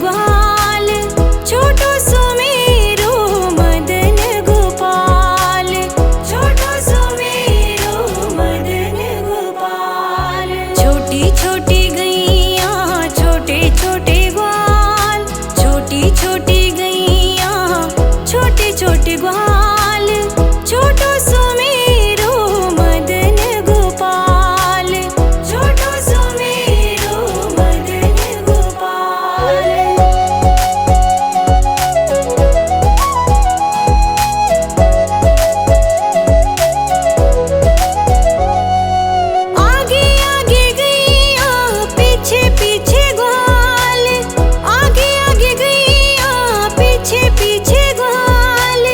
ग्वाल, छोटो सुमेरो मदन गोपाल, छोटो सुमेरो मदन गोपाल। छोटी छोटी गैया छोटे छोटे ग्वाल, छोटी छोटी गैया छोटे छोटे ग्वाल, छोटो सुमेरो मदन गोपाल, छोटो सुमेरो मदन गोपाल। आगे आगे गैया पीछे पीछे ग्वाल, आगे आगे गैया पीछे पीछे ग्वाल,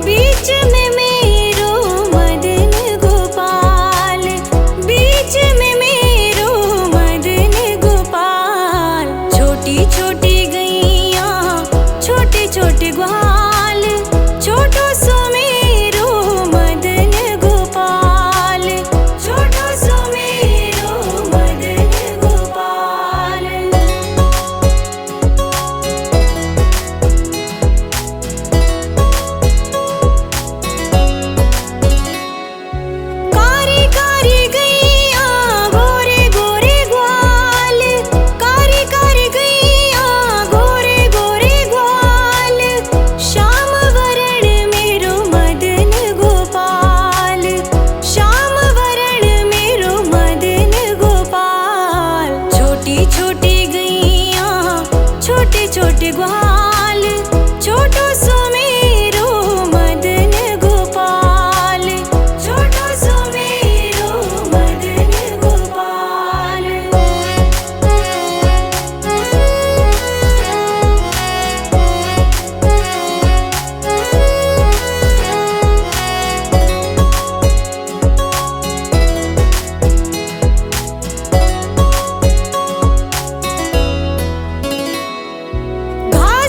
बीच में मेरो मदन गोपाल, बीच में मेरो मदन गोपाल। छोटी छोटी गैया छोटे छोटे ग्वाल, छोटो सुमेरो मदन गोपाल, छोटो सुमेरो मदन गोपाल। कारी कारी गैया गोरे गोरे ग्वाल, कारी कारी गैया गोरे गोरे ग्वाल, श्याम वरण मेरो मदन गोपाल, श्याम वरण मेरो मदन गोपाल। छोटी छोटी गैया छोटे छोटे ग्वाल, छोटो सुमेरो मदन गोपाल, छोटो सुमेरो मदन गोपाल। घाट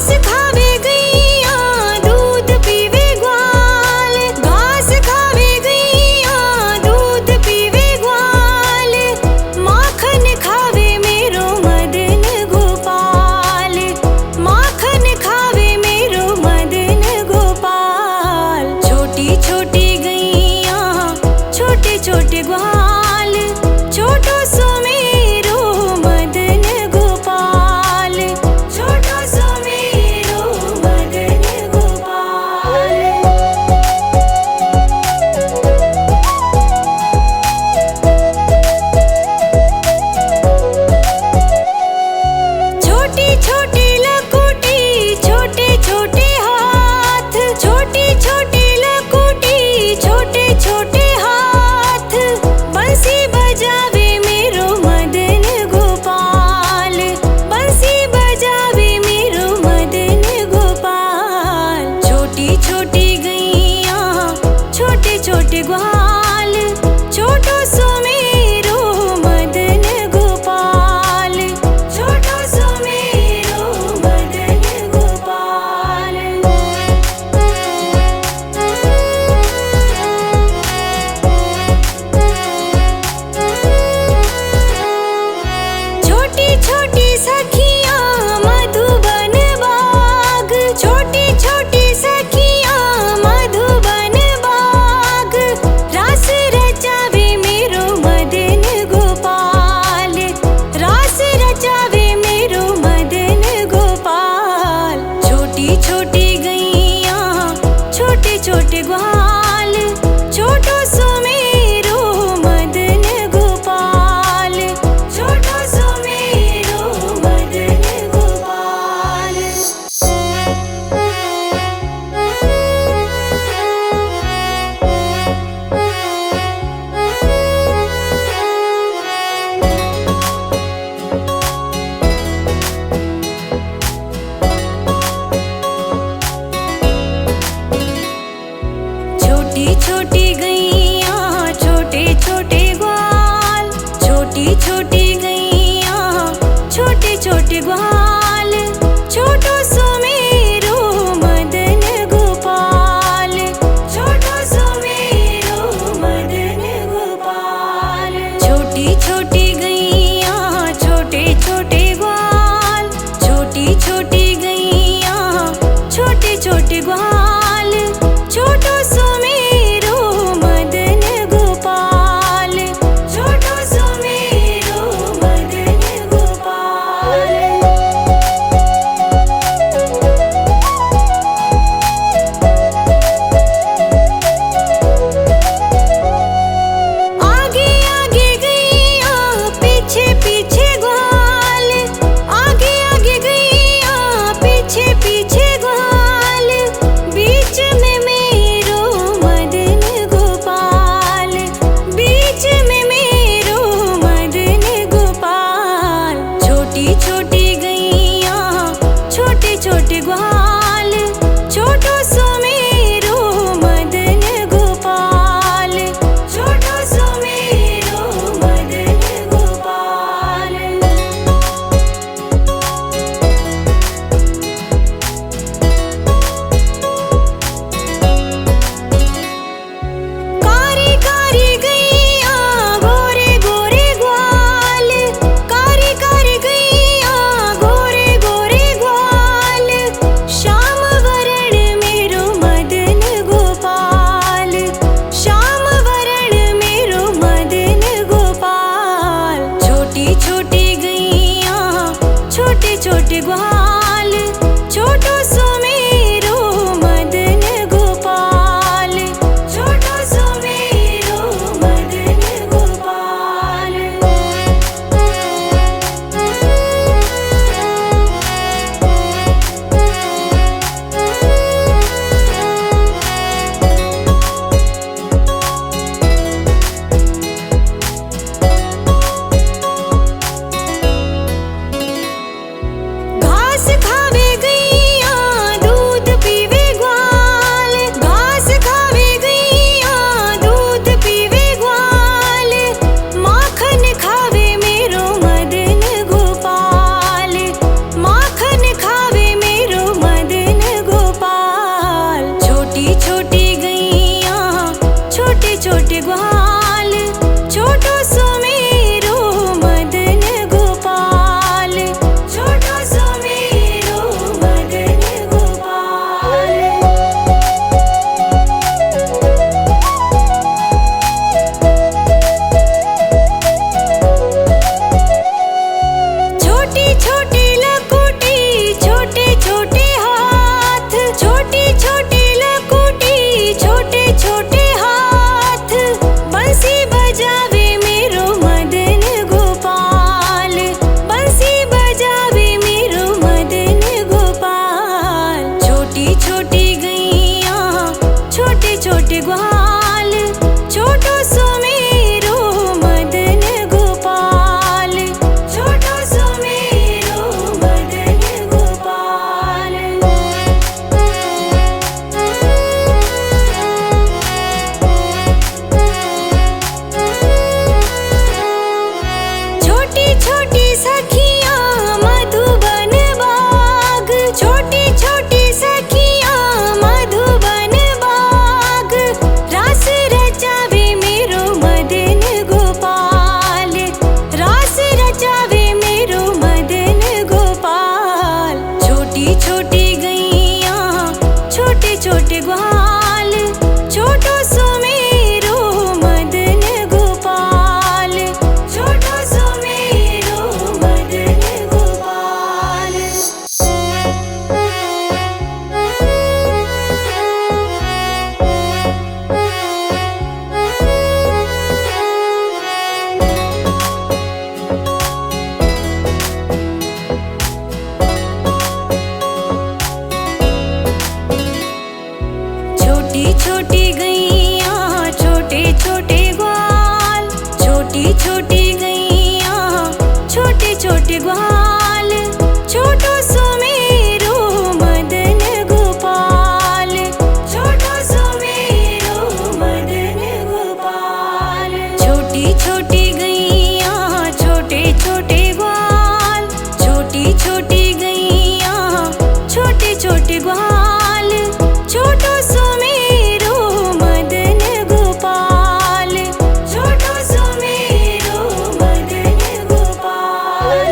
खावे गैया दूध पीवे ग्वाल, घास खावे गैया दूध पीवे ग्वाल, माखन खावे मेरो मदन गोपाल, माखन खावे मेरो मदन गोपाल। छोटी छोटी गैया छोटे छोटे ग्वाल, छोटो सो मेरो मदन गोपाल, छोटो सो मेरो मदन गोपाल। छोटी छोटी लकुटी छोटे छोटे हाथ, छोटी छोटी लकुटी छोटे छोटे हाथ, बंसी बजावे मेरो मदन गोपाल, बंसी बजावे मेरो मदन गोपाल। छोटी छोटी गैया छोटे छोटे ग्वाल, छोटो सो मेरो मदन गोपाल, छोटो सो मेरो मदन गोपाल। छोटी छोटी सखियाँ मधुबन बाग, छोटी छोटी सखियाँ मधुबन बाग, रास रचावे मेरो मदन गोपाल, रास रचावे मेरो मदन गोपाल। छोटी छोटी गैया छोटे छोटे ग्वाल, छोटो सो मेरो मदन गोपाल, छोटो सो मेरो मदन गोपाल। छोटी छोटी गैया छोटे छोटे ग्वाल, छोटी छोटी गैया छोटे छोटे ग्वाल, छोटो सो मेरो मदन गोपाल, छोटो सो मेरो मदन गोपाल। छोटी छोटी गैया छोटे छोटे ग्वाल, छोटी छोटी गैया छोटे छोटे ग्वाल, छोटो सो मेरो मदन गोपाल, छोटो सो मेरो मदन गोपाल।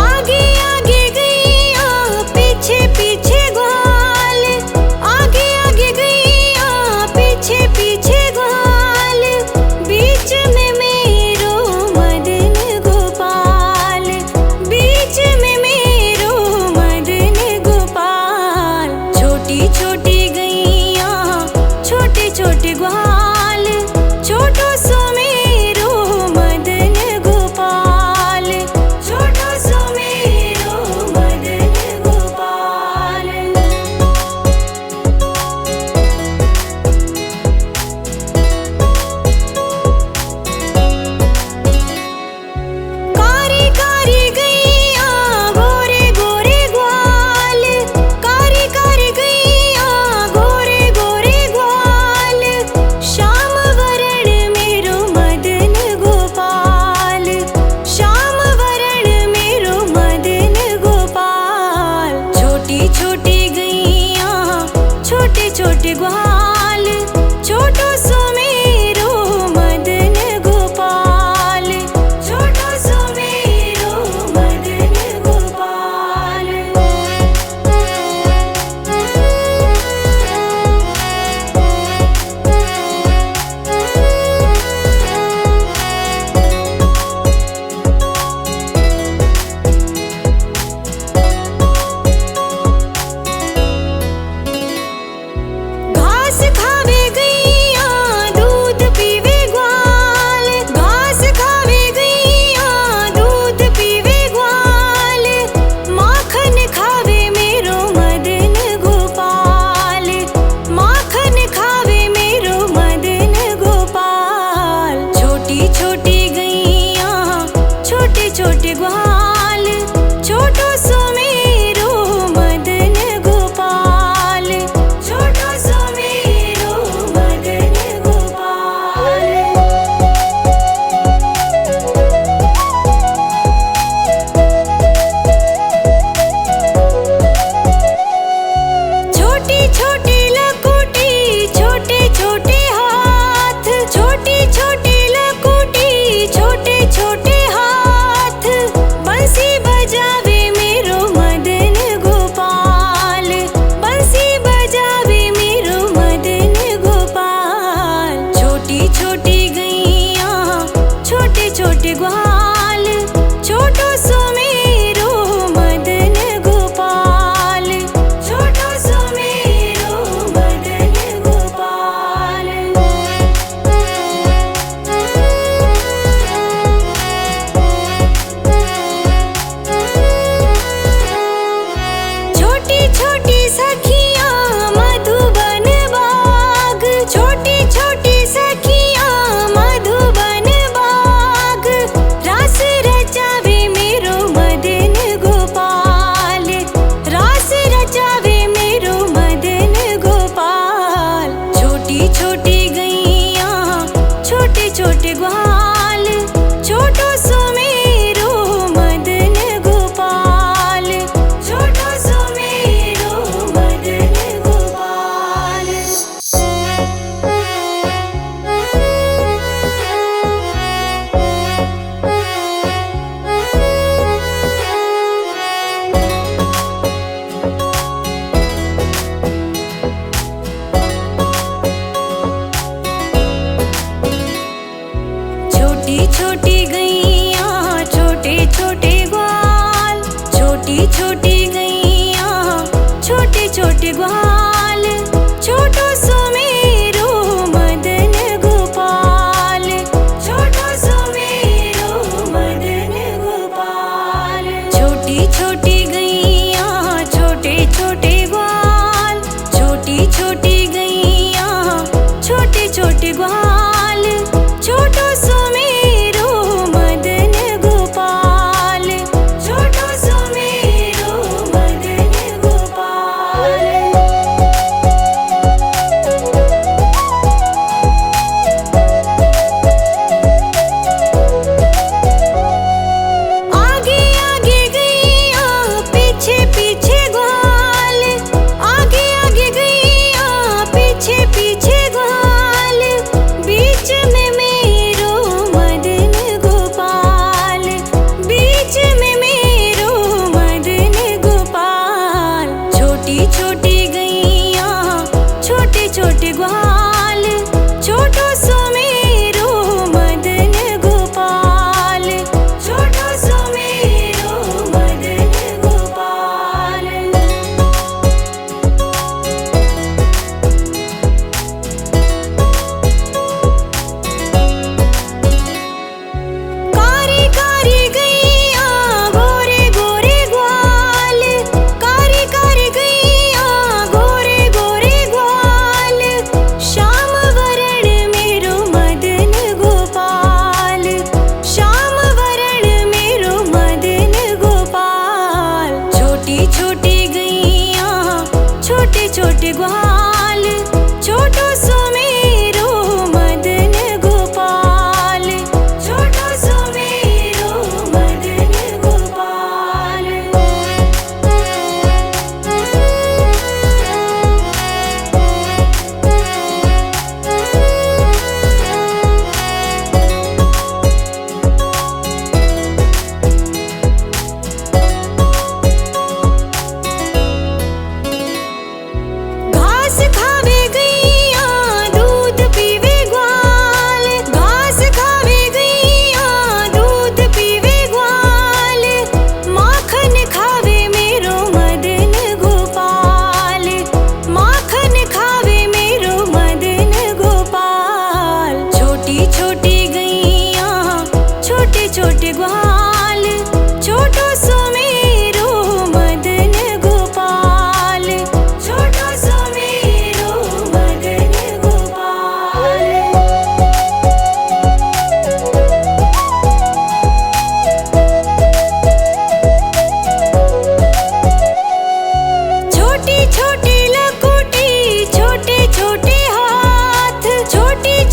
आगे आगे गैया पीछे पीछे ग्वाल, आगे आगे गैया पीछे पीछे ग्वाल, बीच में मेरो मदन गोपाल, बीच में मेरो मदन गोपाल। छोटी छोटी गैया छोटे छोटे ग्वाल, छोटो सो मेरो मदन गोपाल, छोटो सो मेरो मदन गोपाल। कारी कारी गैया गोरे गोरे ग्वाल, कारी कारी गैया गोरे गोरे ग्वाल, श्याम वरण मेरो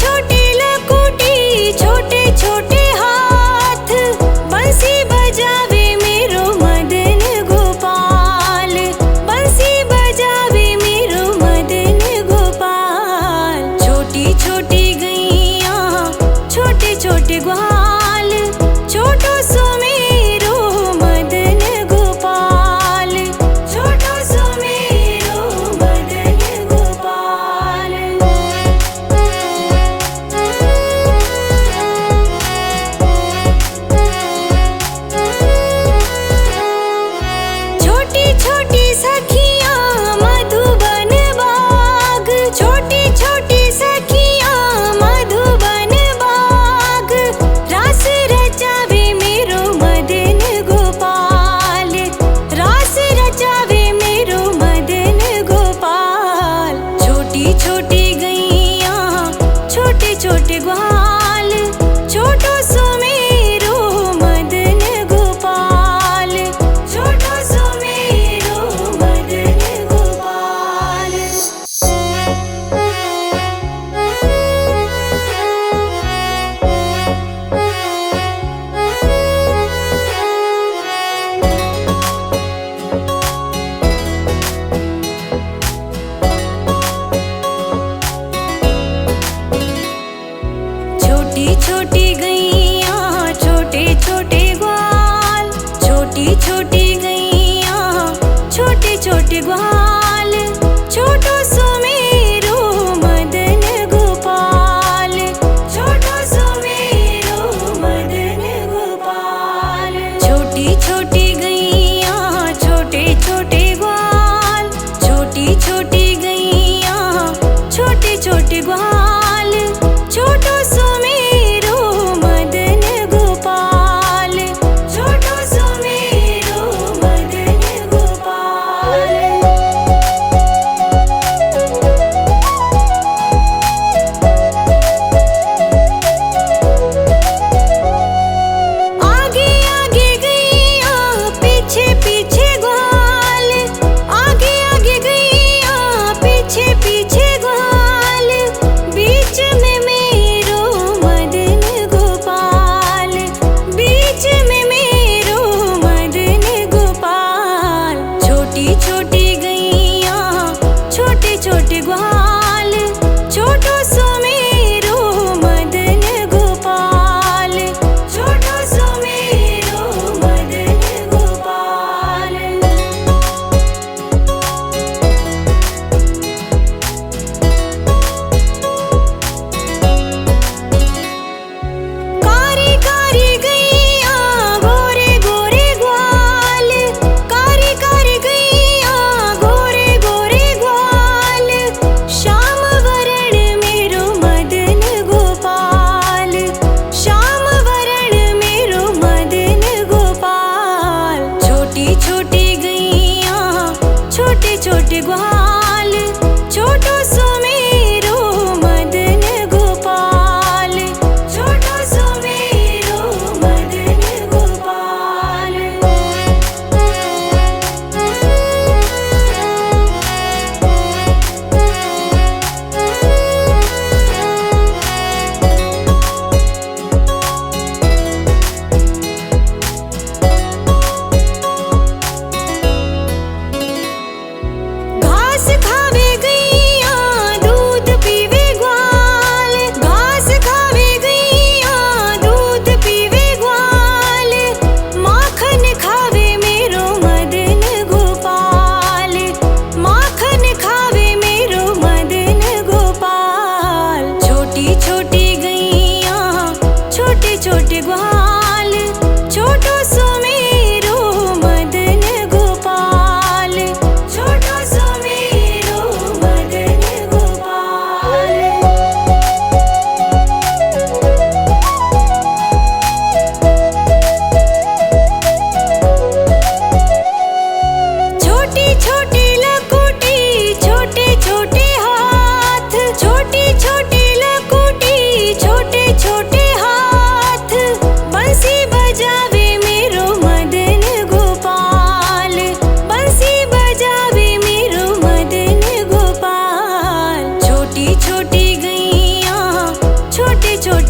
छोटे लकुटी छोटे छोटे हाथ, बंसी बजावे मेरो मदन गोपाल, बंसी बजावे मेरो मदन गोपाल। छोटी छोटी गैया छोटे छोटे ग्वाल, छोटो सो मेरो मदन गोपाल, छोटो सो मेरो मदन गोपाल। छोटी छोटी सखियाँ मधुबन बाग, छोटी छोटी सखियाँ मधुबन बाग, रास रचावे मेरो मदन गोपाल, रास रचावे मेरो मदन गोपाल। छोटी छोटी गैया छोटे छोटे ग्वाल, छोटो सो मेरो मदन गोपाल, छोटो सो मेरो मदन गोपाल।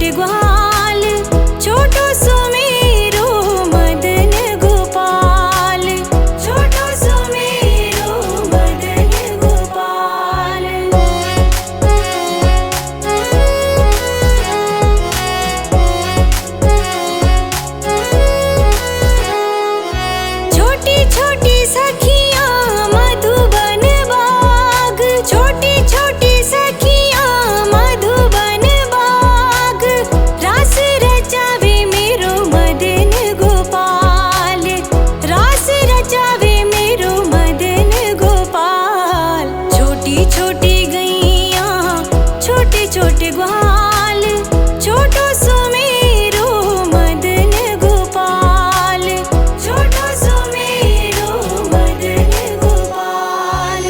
छोटे ग्वाल, छोटो सुमेरो मदन गोपाल, छोटो सुमेरो मदन गोपाल। छोटी छोटी सखियाँ मधुबन बाग, छोटी छोटी सखियाँ मधुबन बाग, रास रचावे मेरो मदन गोपाल, रास रचावे मेरो मदन गोपाल। छोटी छोटी गैया छोटे छोटे ग्वाल, छोटो सुमेरो मदन गोपाल, छोटो सुमेरो मदन गोपाल।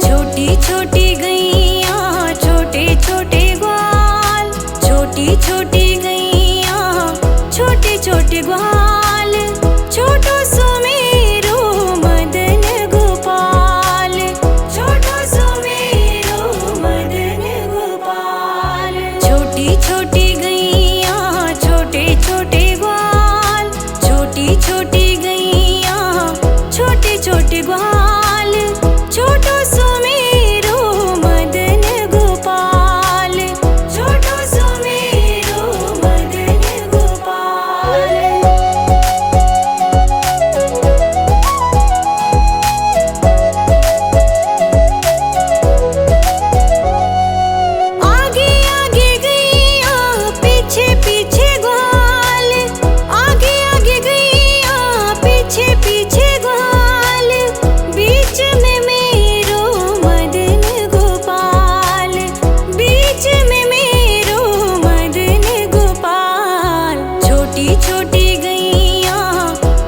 छोटी छोटी गैया छोटे छोटे ग्वाल, छोटी छोटी गैया छोटे छोटे ग्वाल, छोटो सुमेरो मदन गोपाल, छोटो सुमेरो मदन गोपाल। छोटी छोटी गैया छोटे छोटे ग्वाल, छोटी छोटी गैया छोटे छोटे ग्वाल, छोटो सुमेरो मदन गोपाल, छोटो सुमेरो मदन गोपाल। आगे आगे गैया पीछे पीछे ग्वाल, आगे आगे गैया पीछे पीछे ग्वाल, बीच में मेरो मदन गोपाल, बीच में मेरो मदन गोपाल। छोटी छोटी गैया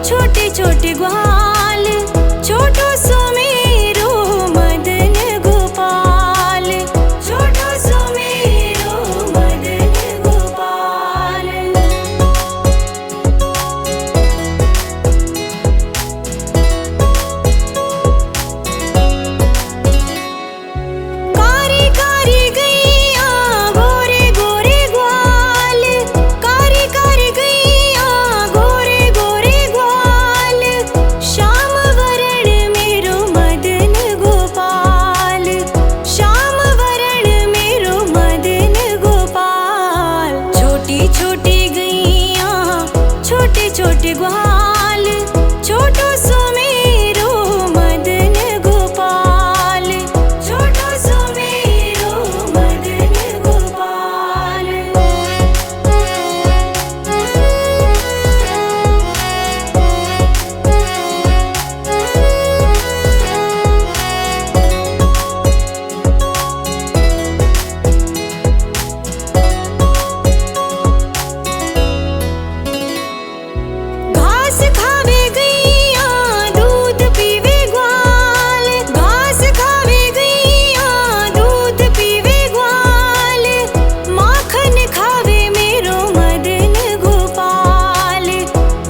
छोटे छोटे ग्वाल, छोटो सुमेरो मदन गोपाल, छोटो सुमेरो मदन गोपाल। कारी कारी गैया गोरे गोरे ग्वाल, कारी कारी गैया गोरे गोरे ग्वाल, श्याम वरण मेरो मदन गोपाल, श्याम वरण मेरो मदन गोपाल। छोटी छोटी गैया छोटे छोटे ग्वाल, छोटो सुमेरो मदन गोपाल, छोटो सुमेरो मदन गोपाल। घास खावे गैया दूध पीवे ग्वाल, घास खावे गैया दूध पीवे ग्वाल, माखन खावे मेरो मदन गोपाल,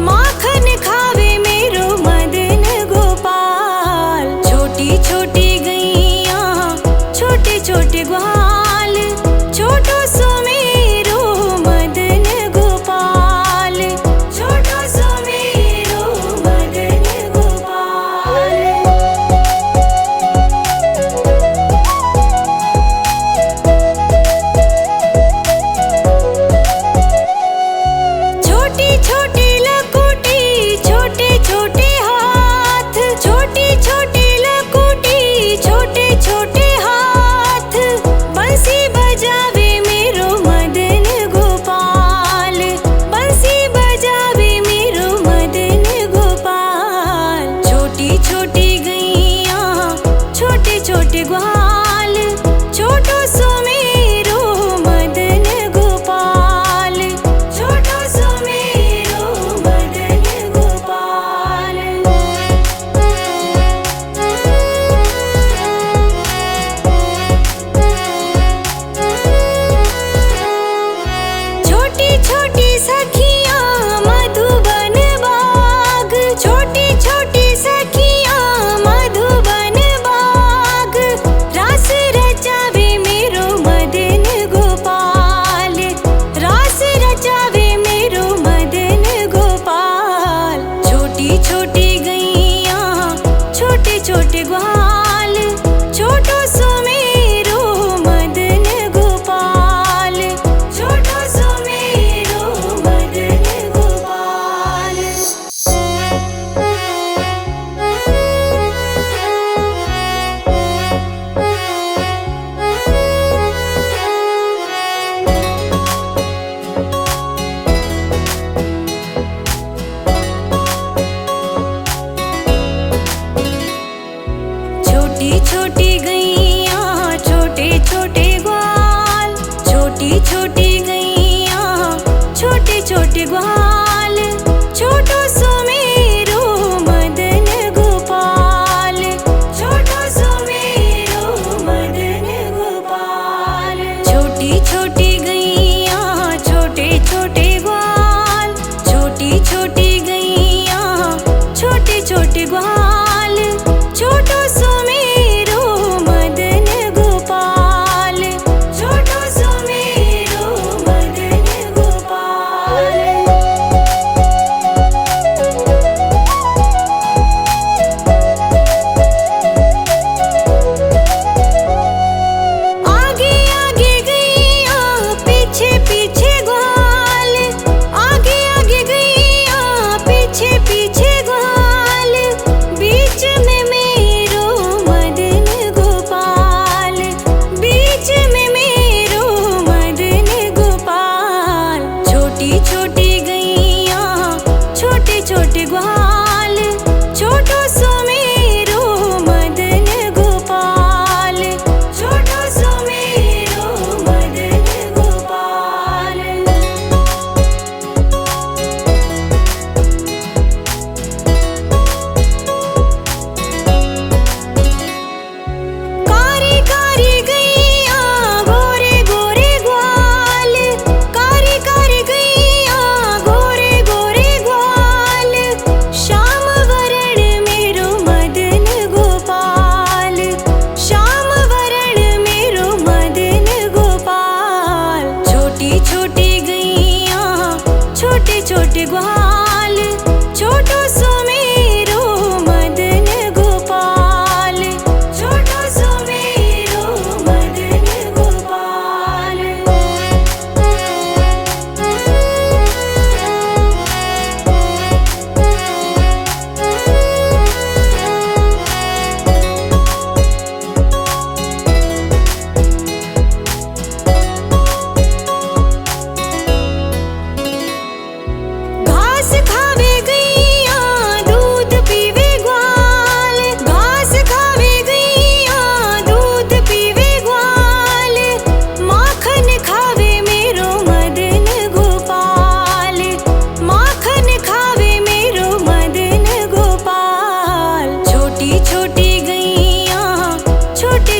माखन खावे मेरो मदन गोपाल। छोटी छोटी गैया छोटे छोटे ग्वाल, छोटो सुमेरो मदन गोपाल, छोटो सुमेरो मदन गोपाल। छोटी छोटी लकुटी छोटे छोटे हाथ, छोटी छोटी लकुटी छोटे छोटे हाथ, बंसी बजावे मेरो मदन गोपाल, बंसी बजावे मेरो मदन गोपाल। छोटी छोटी गैया छोटे छोटे ग्वाल, छोटो सुमेरो मदन गोपाल, छोटो सुमेरो मदन गोपाल।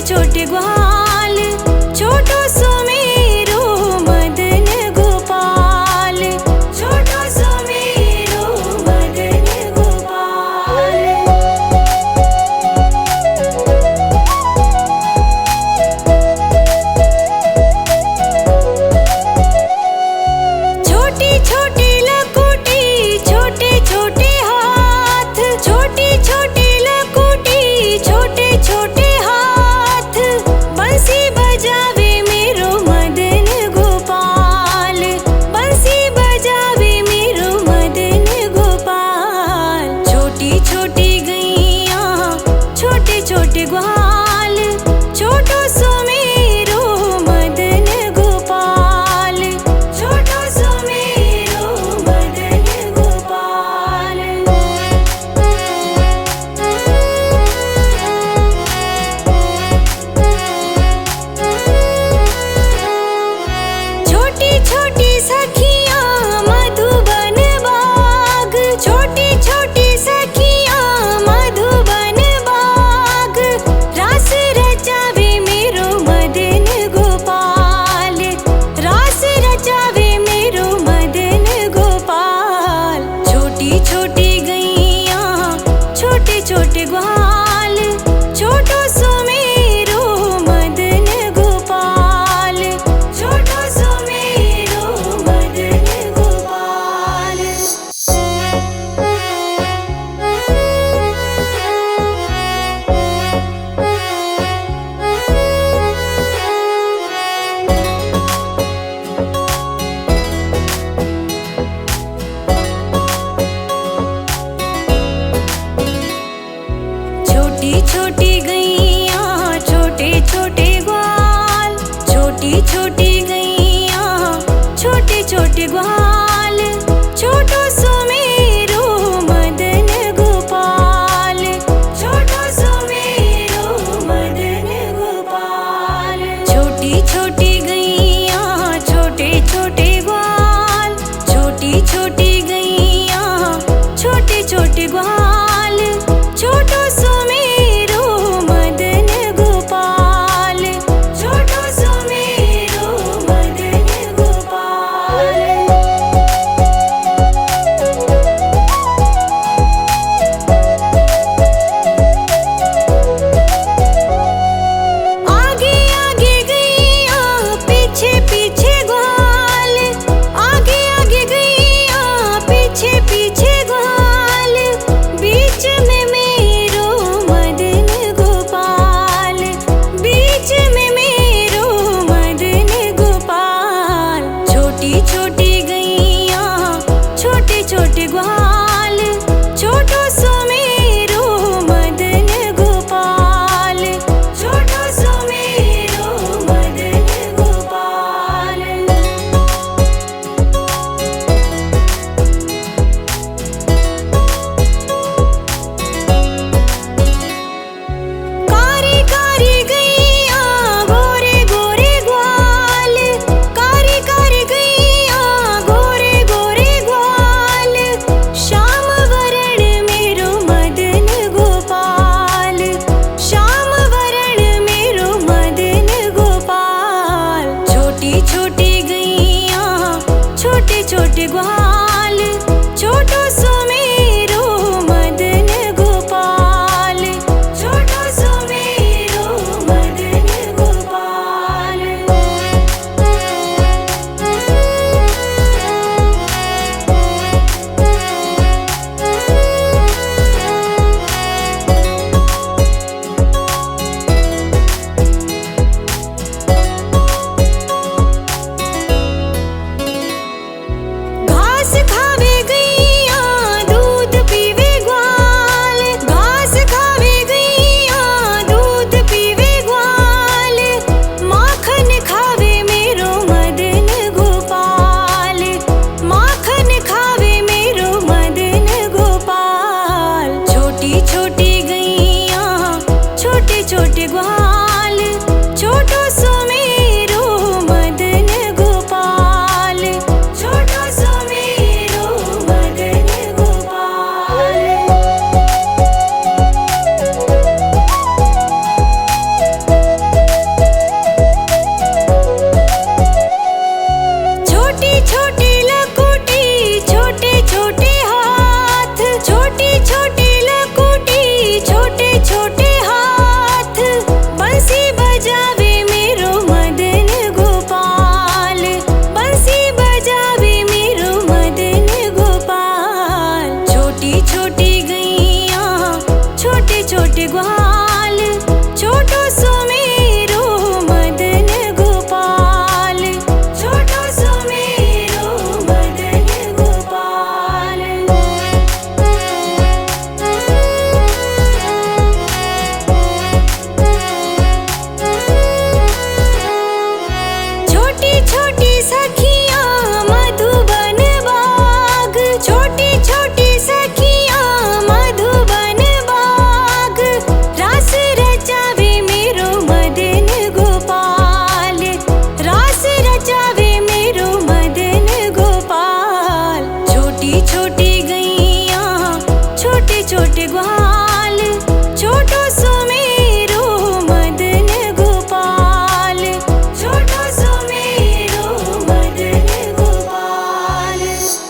छोटे ग्वाल, छोटो सुमेरो मदन गोपाल, छोटो सुमेरो मदन गोपाल। छोटी छोटी लकुटी छोटे छोटे हाथ, छोटी छोटी लकुटी छोटे छोटे हाथ, बंसी बजावे मेरो मदन गोपाल, बंसी बजावे मेरो मदन गोपाल। छोटी छोटी गैया छोटे छोटे ग्वाल, छोटो सुमेरो मदन गोपाल, छोटो सुमेरो मदन गोपाल। छोटी छोटी सखियाँ मधुबन बाग, छोटी छोटी सखियाँ मधुबन बाग, रास रचावे मेरो मदन गोपाल, रास रचावे मेरो मदन गोपाल। छोटी छोटी गैया छोटे छोटे ग्वाल, छोटो सुमेरो मदन गोपाल, छोटो सुमेरो मदन गोपाल। छोटी छोटी गैया छोटे छोटे ग्वाल, छोटी छोटी गैया छोटे छोटे ग्वाल, छोटो सुमेरो मदन गोपाल, छोटो सुमेरो मदन गोपाल। छोटी छोटी